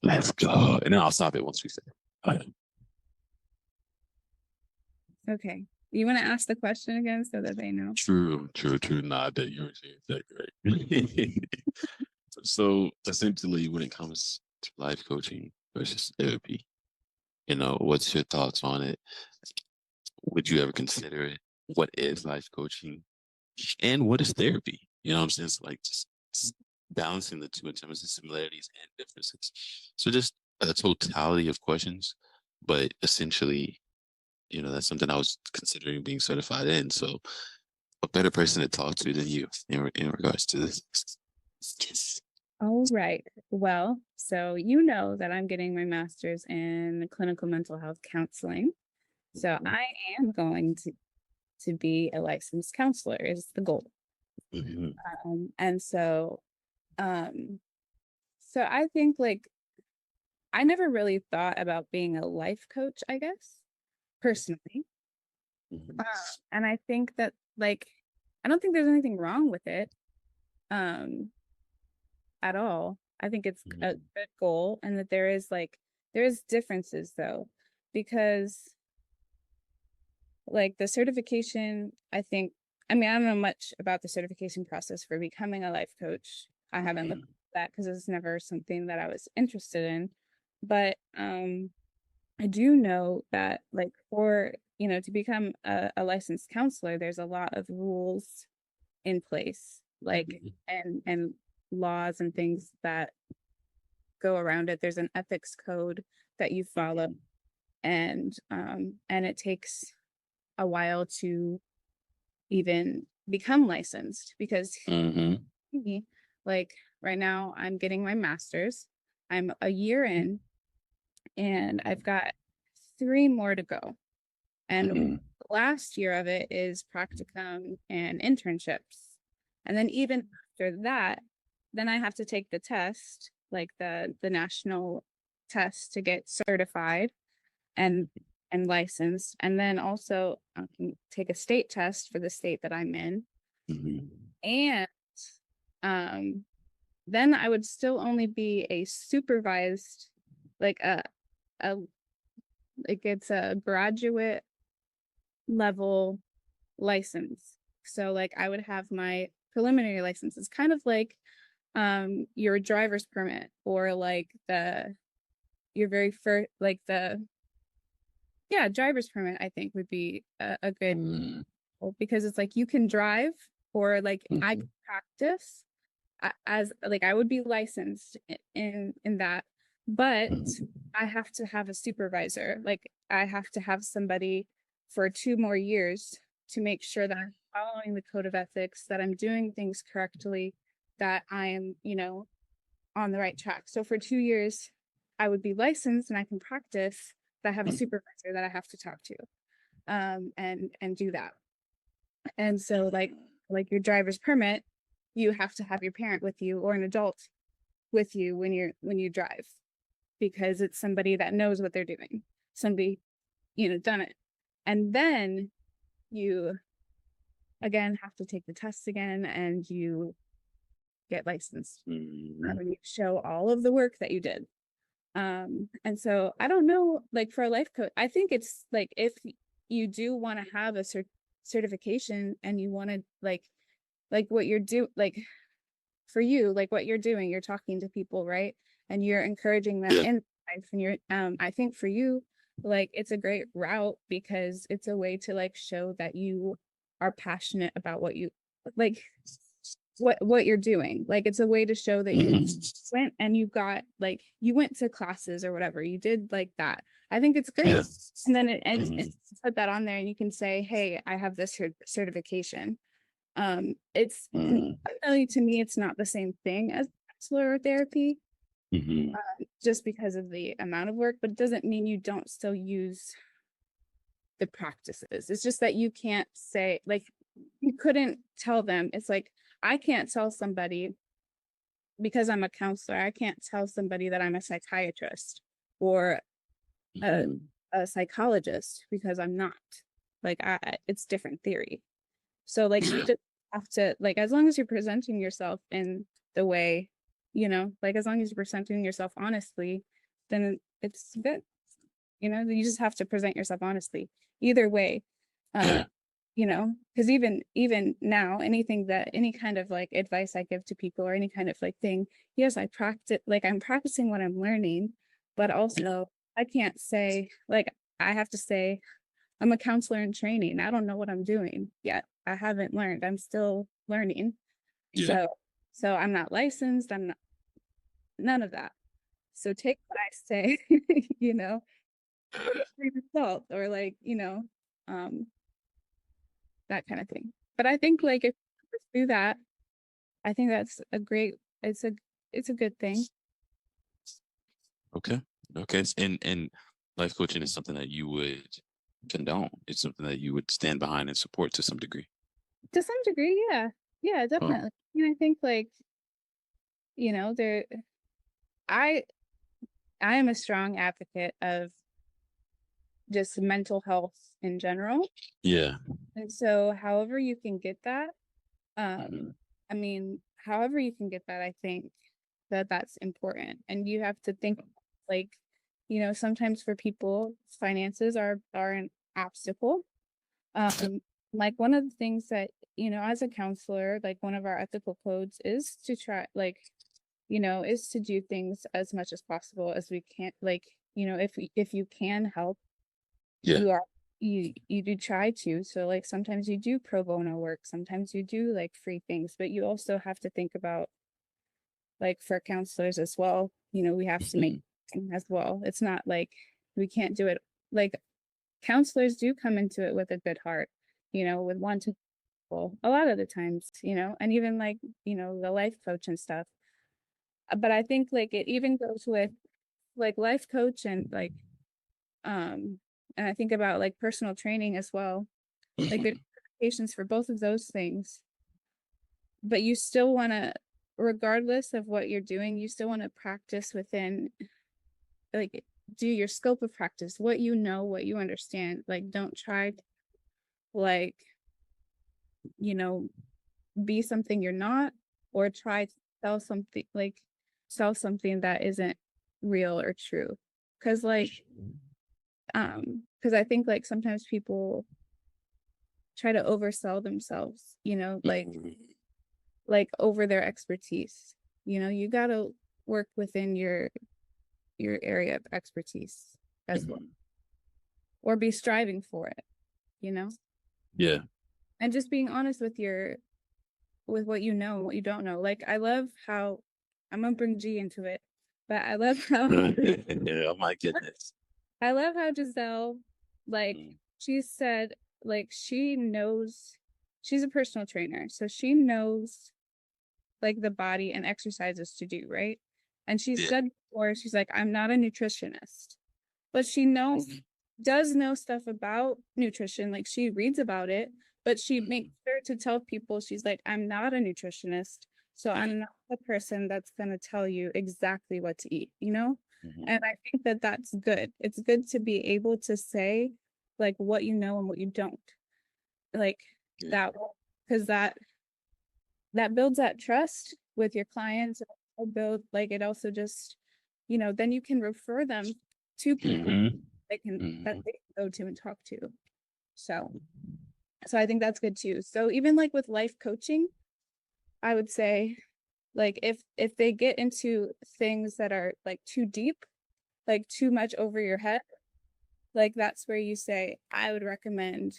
Let's go. And then I'll stop it once we say it. Okay. You want to ask the question again so that they know? True, true, true. Nah, that you were saying that great. So essentially, when it comes to life coaching versus therapy, what's your thoughts on it? Would you ever consider it? What is life coaching? And what is therapy? You know what I'm saying? It's like just balancing the two in terms of similarities and differences. So just a totality of questions, but essentially, that's something I was considering being certified in. So a better person to talk to than you in regards to this. Yes. All right. Well, so you know that I'm getting my master's in clinical mental health counseling. So I am going to be a licensed counselor is the goal. Mhm. And um, so I think like I never really thought about being a life coach, I guess, personally. Mhm. Uh, and I think that like I don't think there's anything wrong with it um at all. I think it's a Mhm. good goal and that there is differences though because like the certification, I don't know much about the certification process for becoming a life coach. I haven't looked at that because it's never something that I was interested in. But I do know that like for, to become a licensed counselor, there's a lot of rules in place, like Mhm. and laws and things that go around it. There's an ethics code that you follow and it takes a while to even become licensed because Mhm. like right now I'm getting my master's. I'm a year in and I've got 3 more to go. And Mhm. last year of it is practicum and internships. And then even after that, then I have to take the test, like the national test to get certified and and licensed. And then also I can take a state test for the state that I'm in. Mhm. And um then I would still only be a supervised like a like it's a graduate level license. So like I would have my preliminary license. It's kind of like your driver's permit or like the your very first like the yeah, driver's permit I think would be a good Mhm. because it's like you can drive or like I Mhm. could practice as like I would be licensed in that, but I have to have a supervisor. Like I have to have somebody for 2 more years to make sure that I'm following the code of ethics, that I'm doing things correctly, that I am, on the right track. So for 2 years, I would be licensed and I can practice, but I have a supervisor that I have to talk to, and do that. And so like your driver's permit, you have to have your parent with you or an adult with you when you drive because it's somebody that knows what they're doing. Somebody, done it. And then you again have to take the tests again and you get licensed. Mhm. And you show all of the work that you did. And so I don't know, like for a life coach, I think it's like if you do want to have a certification and you want to like what you're like for you, like what you're doing, you're talking to people, right? And you're encouraging them Yeah. in life. And I think for you, like it's a great route because it's a way to like show that you are passionate about what you like what you're doing. Like it's a way to show that you Mhm. went and you got like you went to classes or whatever. You did like that. I think it's great. Yeah. And then it Mhm. put that on there and you can say, hey, I have this certification. It's Mhm. really to me, it's not the same thing as counselor or therapy, Mhm. just because of the amount of work, but it doesn't mean you don't still use the practices. It's just that you can't say like you couldn't tell them. It's like I can't tell somebody because I'm a counselor, I can't tell somebody that I'm a psychiatrist or a, Mhm. a psychologist because I'm not. Like it's different theory. So like you Yeah. just have to like as long as you're presenting yourself in the way like as long as you're presenting yourself honestly, then it's good. You just have to present yourself honestly. Either way, uh, because even now, any kind of like advice I give to people or any kind of like thing, yes, I practice, like I'm practicing what I'm learning, but also I can't say like I have to say I'm a counselor in training. I don't know what I'm doing yet. I haven't learned. I'm still learning. Yeah. So I'm not licensed. I'm not none of that. So take what I say, you know, free result or like, um, that kind of thing. But I think like if you do that, I think that's a great, it's a good thing. Okay. Okay. And life coaching is something that you would condone. It's something that you would stand behind and support to some degree. To some degree, yeah. Yeah, Oh, definitely. I think like, there I I am a strong advocate of just mental health in general. yeah. And so however you can get that, Mhm. I mean, however you can get that, I think that that's important. And you have to think like, sometimes for people, finances are an obstacle. Um, like one of the things that, as a counselor, like one of our ethical codes is to try like, is to do things as much as possible as we can. Like, if you can help, Yeah. you are you do try to. So like sometimes you do pro bono work, sometimes you do like free things, but you also have to think about like for counselors as well, we have to make Mhm. as well. It's not like we can't do it. Like counselors do come into it with a good heart, with one to people a lot of the times, and even like, the life coach and stuff. But I think like it even goes with like life coach and like um and I think about like personal training as well. Like there's patients for both of those things, but you still want to, regardless of what you're doing, you still want to practice within like do your scope of practice, what what you understand. Like don't try to like, you know, be something you're not, or try to sell something like sell something that isn't real or true. Cause like because I think like sometimes people try to oversell themselves, Mhm. like over their expertise. You gotta work within your area of expertise as well, Mhm. or be striving for it, you know, Yeah. and just being honest with what you know and what you don't know. Like I love how I'm gonna bring G into it, but I love how Oh my goodness. I love how Giselle, like Mm. she said, like she knows she's a personal trainer, so she knows like the body and exercises to do, right? And she Yeah. said before, she's like, I'm not a nutritionist, but she knows does know stuff about nutrition. Like she reads about it, but she makes Mhm. sure to tell people, she's like, I'm not a nutritionist, so Yeah. I'm not the person that's going to tell you exactly what to eat. Mhm. And I think that that's good. It's good to be able to say like what you know and what you don't, like Yeah. that, because that builds that trust with your clients. It also build like it also just, then you can refer them to people Mhm. that Mhm. they can go to and talk to. So so I think that's good too. So even like with life coaching, I would say like if they get into things that are like too deep, like too much over your head, like that's where you say, I would recommend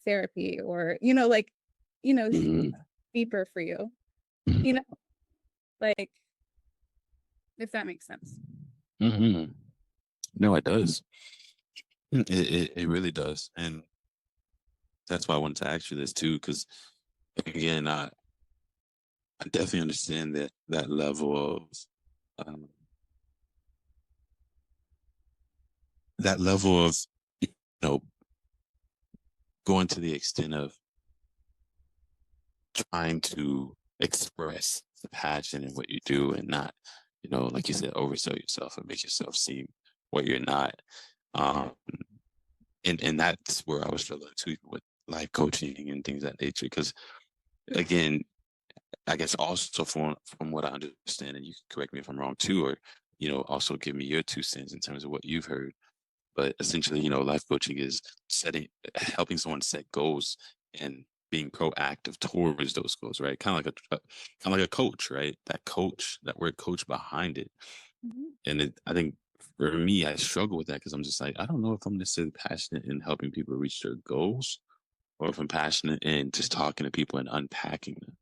therapy, or like, you know, Mhm. deeper for you. You know, like if that makes sense. Mhm. No, it does. It really does. And that's why I wanted to ask you this too, because again, I definitely understand that level of um, that level of know going to the extent of trying to express the passion in what you do and not, like you said, oversell yourself and make yourself seem what you're not. Um, and that's where I was struggling too with life coaching and things of that nature. Because again, I guess also from what I understand, and you can correct me if I'm wrong too, or also give me your 2 cents in terms of what you've heard. But essentially, life coaching is helping someone set goals and being proactive towards those goals, right? Kind of like a coach, right? That word coach behind it. Mhm. And I think for me, I struggle with that because I'm just like, I don't know if I'm necessarily passionate in helping people reach their goals or if I'm passionate in just talking to people and unpacking them.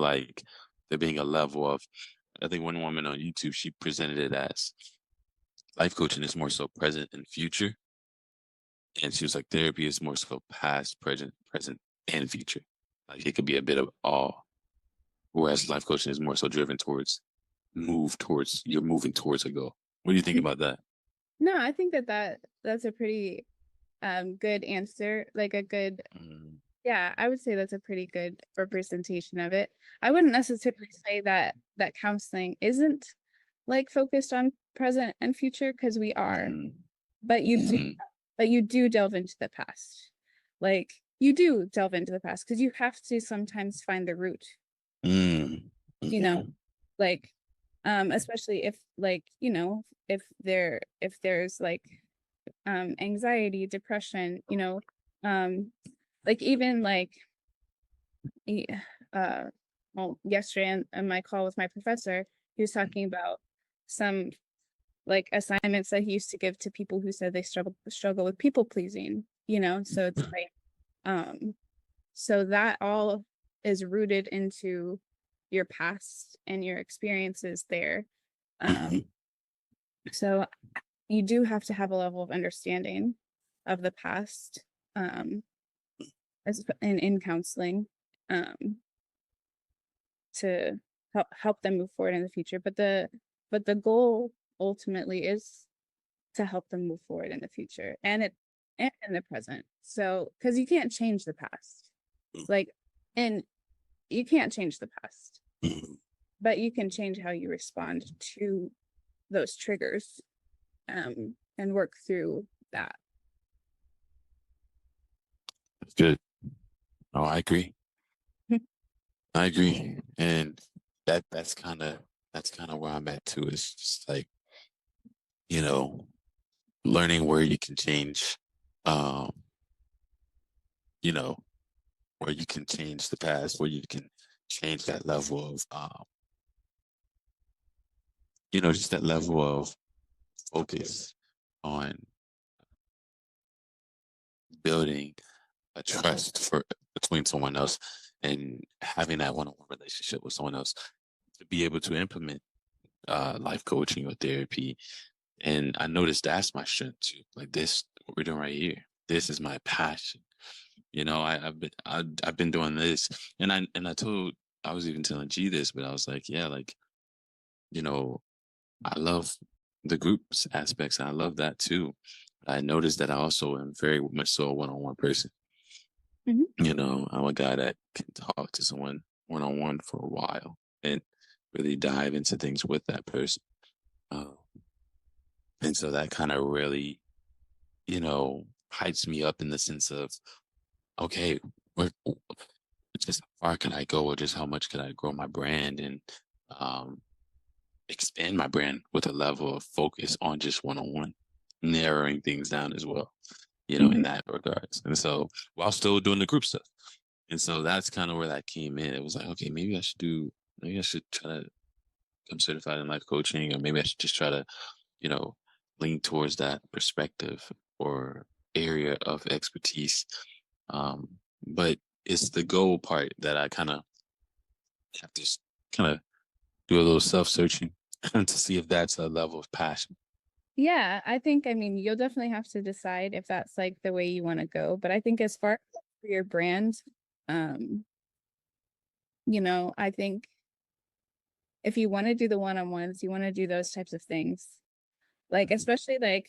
Like there being a level of, I think one woman on YouTube, she presented it as life coaching is more so present and future. And she was like, therapy is more so past, present, and future. Like it could be a bit of all. Whereas life coaching is more so driven towards you're moving towards a goal. What do you think about that? No, I think that's a pretty good answer. Like a good, Mm, yeah, I would say that's a pretty good representation of it. I wouldn't necessarily say that counseling isn't like focused on present and future because we are, mm, but mm, you do delve into the past. Like you do delve into the past because you have to sometimes find the root, mm, you know, mm, like especially if like, if there's like anxiety, depression, um like even like e- uh well yesterday in my call with my professor, he was talking about some like assignments that he used to give to people who said they struggle with people pleasing, so it's like um so that all is rooted into your past and your experiences there. um mm. so you do have to have a level of understanding of the past, um as in counseling, um to help them move forward in the future, but the goal ultimately is to help them move forward in the future and in the present. So because you can't change the past, like, and you can't change the past, but you can change how you respond to those triggers, and work through that. That's good. Oh, I agree. I agree. And that's kind of where I'm at too. It's just like, you know, learning where you can change, um, you know, where you can change the past, where you can change that level of, just that level of focus on building a trust for between someone else and having that one-on-one relationship with someone else to be able to implement life coaching or therapy. And I noticed that's my strength too. Like this, what we're doing right here. This is my passion. I've been doing this, and I was even telling G this, but I was like, yeah, like you know, I love the groups aspects, and I love that too. I noticed that I also am very much so a one-on-one person. Mhm. I'm a guy that can talk to someone one-on-one for a while and really dive into things with that person. Uh, and so that kind of really, hypes me up in the sense of, okay, where, just how far can I go, or just how much can I grow my brand and um, expand my brand with a level of focus on just one-on-one, narrowing things down as well, in Mhm. that regards. And so while still doing the group stuff. And so that's kind of where that came in. It was like, okay, maybe I should try to become certified in life coaching, or maybe I should just try to, you know, lean towards that perspective or area of expertise. Um, but it's the goal part that I kind of have to kind of do a little self-searching to see if that's a level of passion. Yeah, I mean, you'll definitely have to decide if that's like the way you want to go. But I think as far for your brand, um, I think if you want to do the one-on-ones, you want to do those types of things, like especially like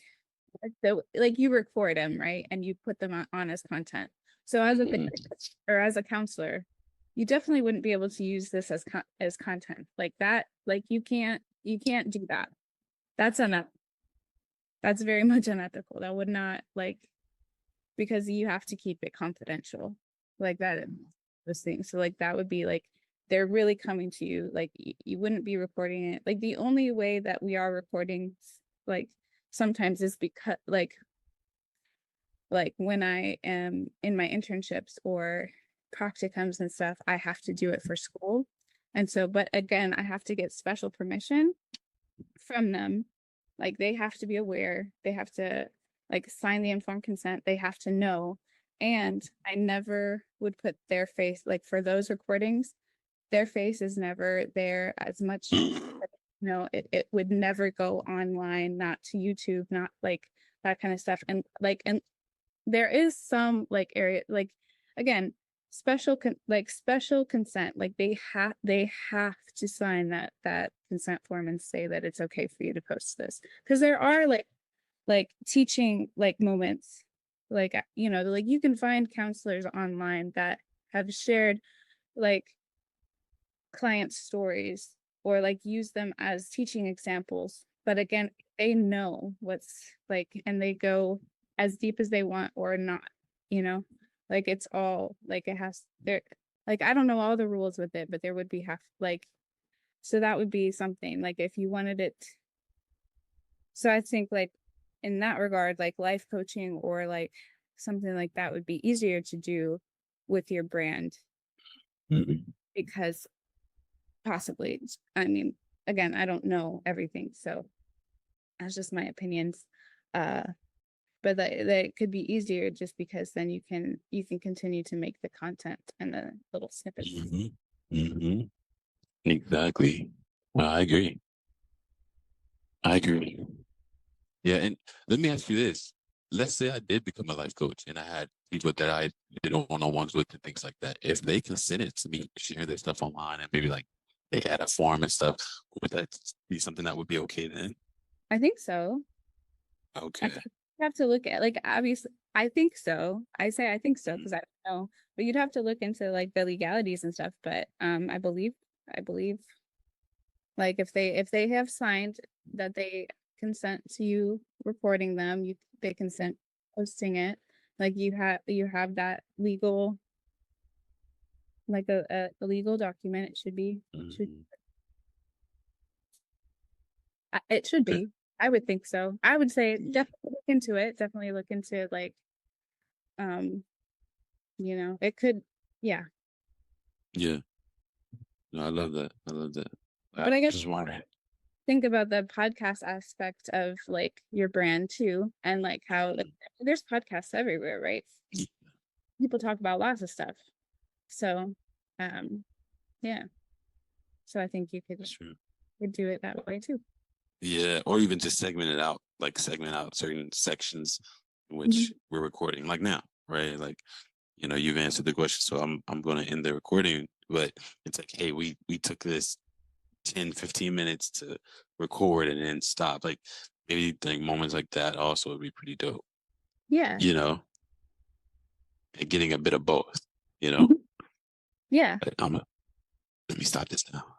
you record them, right? And you put them on as content. So as a Mm, therapist or as a counselor, you definitely wouldn't be able to use this as content like that. Like you can't do that. That's enough. That's very much unethical. That would not like because you have to keep it confidential like that those things. So like that would be like they're really coming to you. Like you wouldn't be recording it. Like the only way that we are recording, like sometimes is because like when I am in my internships or practicums and stuff, I have to do it for school. And so, but again, I have to get special permission from them. Like they have to be aware, they have to like sign the informed consent, they have to know. And I never would put their face, like for those recordings, their face is never there as much. It would never go online, not to YouTube, not like that kind of stuff. And there is some like area, like again, special consent, like they have to sign that consent form and say that it's okay for you to post this, because there are like teaching like moments, like like you can find counselors online that have shared like client stories or like use them as teaching examples, but again, they know what's like, and they go as deep as they want or not, like it's all like it has there, like I don't know all the rules with it, but there would be so that would be something like if you wanted it. So I think like in that regard, like life coaching or like something like that would be easier to do with your brand. Because possibly, I mean, again, I don't know everything, so that's just my opinions. But that could be easier just because then you can continue to make the content and the little snippets. Exactly. I agree. Yeah, and let me ask you this. Let's say I did become a life coach and I had people that I did one-on-ones with and things like that. If they consented to me sharing their stuff online and maybe like they had a forum and stuff, would that be something that would be okay then? I think so. Okay. You have to look at like obviously I think so. I say I think so because I don't know. But you'd have to look into like the legalities and stuff. But I believe like if they have signed that they consent to you reporting them, they consent posting it, like you have that legal, like a legal document. It should be it should be. I would think so. I would say definitely look into it. Definitely look into like it could, yeah. Yeah. No, I love that. But I guess Just wondering. think about the podcast aspect of like your brand too, and like how there's podcasts everywhere, right? People talk about lots of stuff. So, yeah. So I think you could do it that way too. Yeah, or even just segment out certain sections in which we're recording, like now, right? Like, you've answered the question, so I'm going to end the recording, but it's like, hey, we took this 10-15 minutes to record and then stop. Like maybe like moments like that also would be pretty dope. Yeah. And getting a bit of both, Yeah. Let me stop this now.